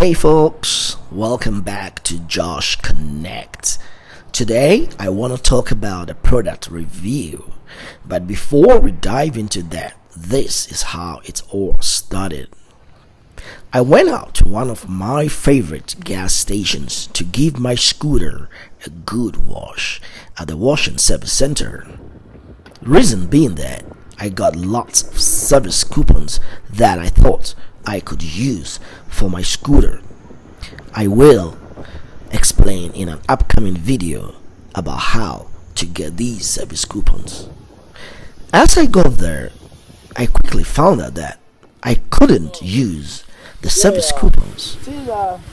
Hey folks, welcome back to Josh Connect. Today I want to talk about a product review, but before we dive into that, this is how it all started. I went out to one of my favorite gas stations to give my scooter a good wash at the wash and service center. Reason being that I got lots of service coupons that I thought I could use for my scooter. I will explain in an upcoming video about how to get these service coupons. As I got there, I quickly found out that I couldn't use the service coupons,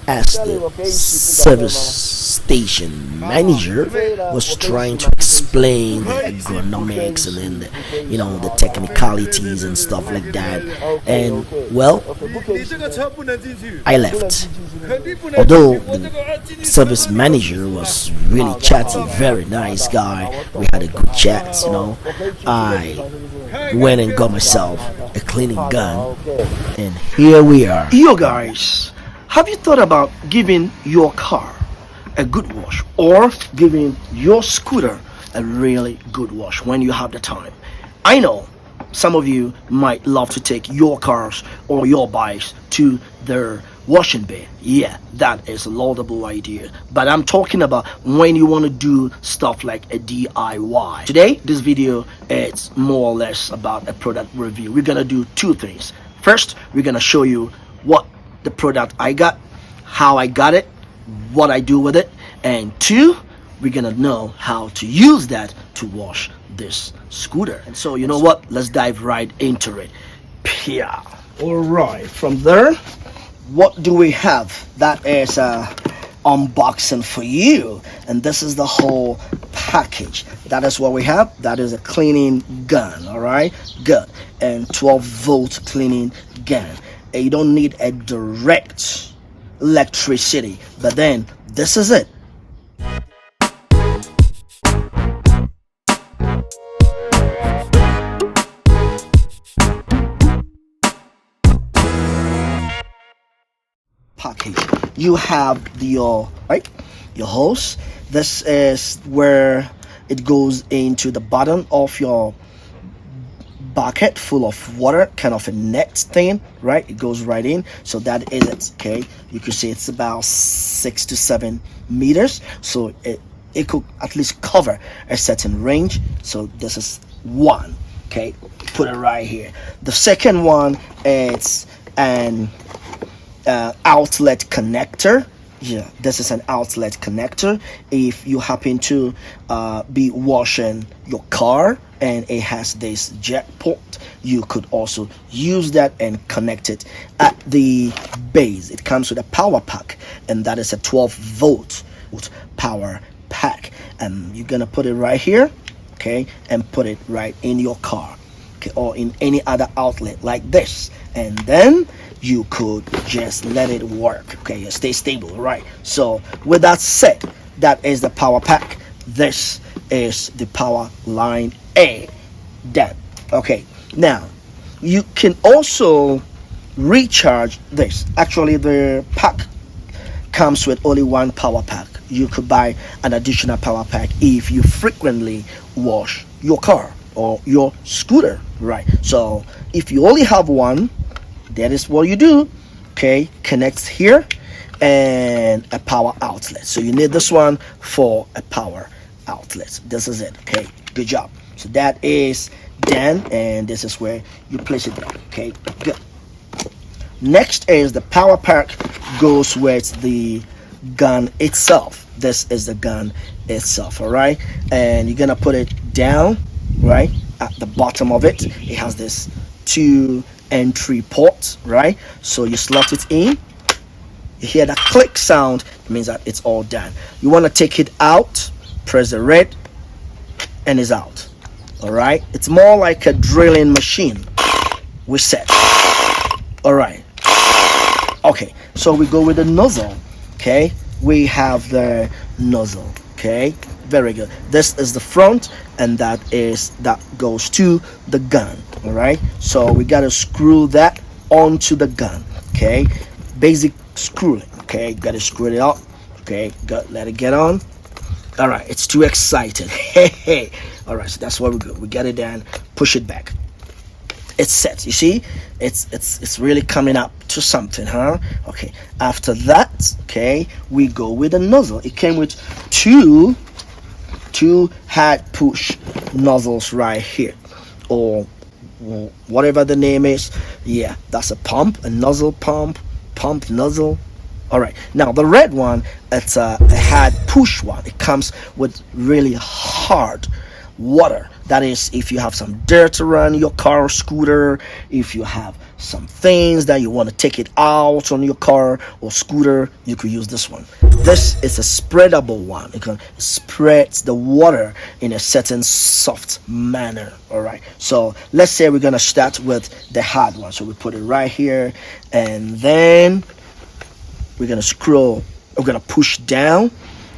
as the service station manager was trying to explain the ergonomics and then the technicalities and stuff like that. And well, I left. Although the service manager was really chatty, very nice guy, we had a good chat, I went and got myself a cleaning gun, and here we are. Yo guys, have you thought about giving your car a good wash or giving your scooter a really good wash when you have the time? I know some of you might love to take your cars or your bikes to their washing bay. Yeah, that is a laudable idea, but I'm talking about when you want to do stuff like a DIY. Today this video is more or less about a product review. We're gonna do two things. First, we're gonna show you what the product I got, how I got it, what I do with it, and two, we're gonna know how to use that to wash this scooter. And so you know what, let's dive right into it. Yeah. All right, from there, what do we have? That is unboxing for you, and this is the whole package. That is what we have. That is a cleaning gun. All right, good. And 12-volt cleaning gun. And you don't need a direct electricity, but then this is it. Package. You have your hose. This is where it goes into the bottom of your bucket full of water, kind of a net thing, right? It goes right in. So that is it. Okay, you could say it's about 6 to 7 meters, so it could at least cover a certain range. So this is one. Okay, put it right here. The second one is an outlet connector. Yeah, this is an outlet connector. If you happen to be washing your car and it has this jack port, you could also use that and connect it at the base. It comes with a power pack, and that is a 12-volt power pack, and you're gonna put it right here, okay, and put it right in your car, okay, or in any other outlet like this, and then you could just let it work, okay, stay stable, right? So with that said, that is the power pack. This is the power line A. Done. Okay, now you can also recharge this. Actually, the pack comes with only one power pack. You could buy an additional power pack if you frequently wash your car or your scooter, right? So if you only have one, that is what you do. Okay, connects here and a power outlet. So you need this one for a power outlet. This is it. Okay, good job. So that is done, and this is where you place it down. Okay, good. Next is the power pack goes with the gun itself. This is the gun itself. All right, and you're gonna put it down right at the bottom of it. It has this 2 entry ports, right? So you slot it in, you hear that click sound, it means that it's all done. You want to take it out, press the red, and it's out. All right, it's more like a drilling machine. We set. All right, okay, so we go with the nozzle. Okay, we have the nozzle. Okay, very good. This is the front, and that goes to the gun. All right, so we got to screw that onto the gun. Okay, basic screw it. Okay, gotta screw it up. Okay, let it get on. All right, it's too excited. Hey, hey. All right, so that's what we do. We get it down, push it back. It's set. You see, it's really coming up to something, huh? Okay. After that, okay, we go with the nozzle. It came with two hard push nozzles right here, or whatever the name is. Yeah, that's a pump, a nozzle pump, nozzle. All right, now the red one, it's a hard push one. It comes with really hard water. That is, if you have some dirt around your car or scooter, if you have some things that you want to take it out on your car or scooter, you could use this one. This is a spreadable one. It can spread the water in a certain soft manner. All right, so let's say we're gonna start with the hard one. So we put it right here, and then we're gonna push down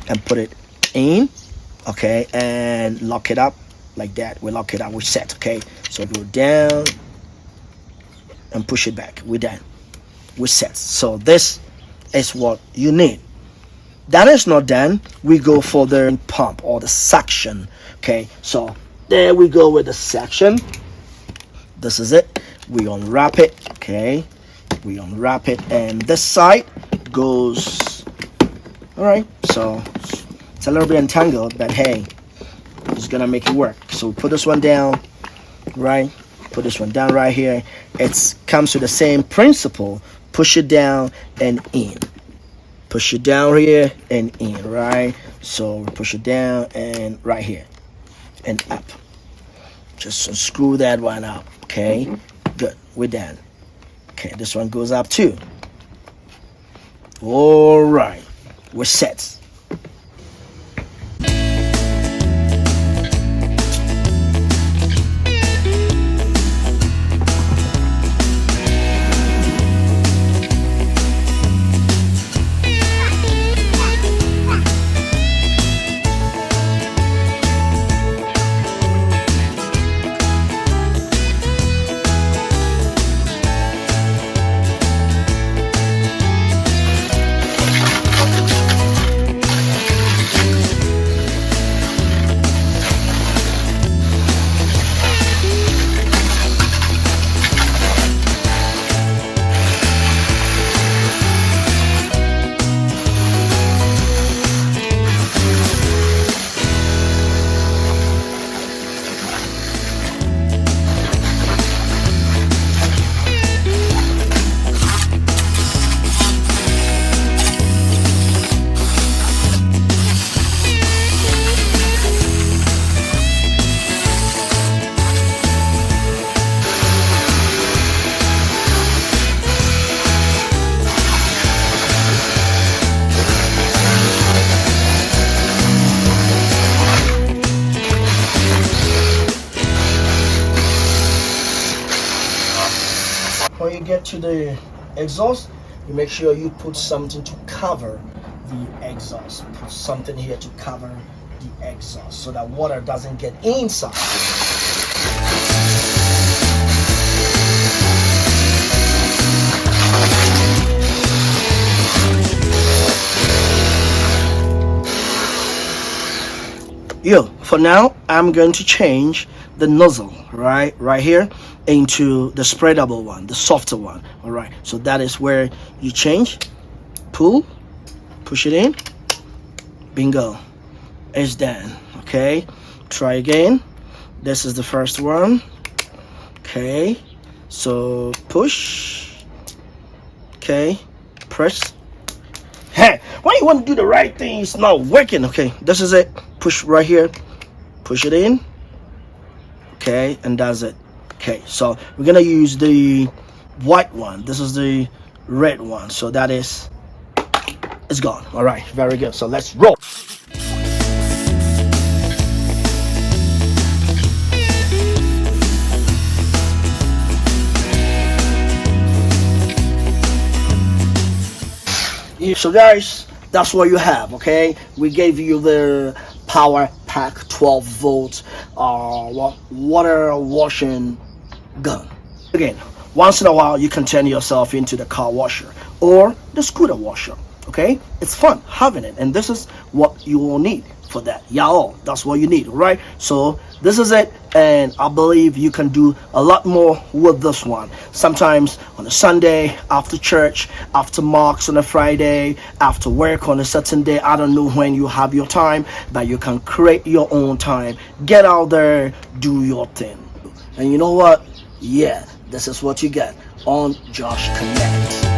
and put it in. Okay, and lock it up like that. We lock it up, we set. Okay, so go down and push it back. We're done, we set. So this is what you need. That is not done, we go for the pump or the suction. Okay, so there we go with the suction. This is it. We unwrap it. Okay, we unwrap it, and this side goes. All right, so it's a little bit entangled, but hey, it's gonna make it work. So put this one down, right? Put this one down right here. It comes to the same principle. Push it down and in. Push it down here and in, right? So push it down and right here and up. Just unscrew that one up. Okay, good. We're done. Okay, this one goes up too. All right, we're set. When you get to the exhaust, you make sure you put something to cover the exhaust. Put something here to cover the exhaust so that water doesn't get inside. For now, I'm going to change the nozzle right here into the spreadable one, the softer one. All right, so that is where you change. Pull, push it in, bingo, it's done. Okay, try again. This is the first one. Okay, so push. Okay, press. Hey, why you want to do the right thing? It's not working. Okay, this is it. Push right here, push it in. Okay, and that's it. Okay, so we're gonna use the white one. This is the red one, so that is, it's gone. All right, very good. So let's roll. So guys, that's what you have. Okay, we gave you the power pack 12 volt water washing gun. Again, Once in a while, you can turn yourself into the car washer or the scooter washer. Okay, it's fun having it, and this is what you will need for that. Y'all, that's what you need, right? So this is it, and I believe you can do a lot more with this one. Sometimes on a Sunday, after church, after marks on a Friday, after work on a certain day. I don't know when you have your time, but you can create your own time. Get out there, do your thing. And you know what? Yeah, this is what you get on Josh Connect.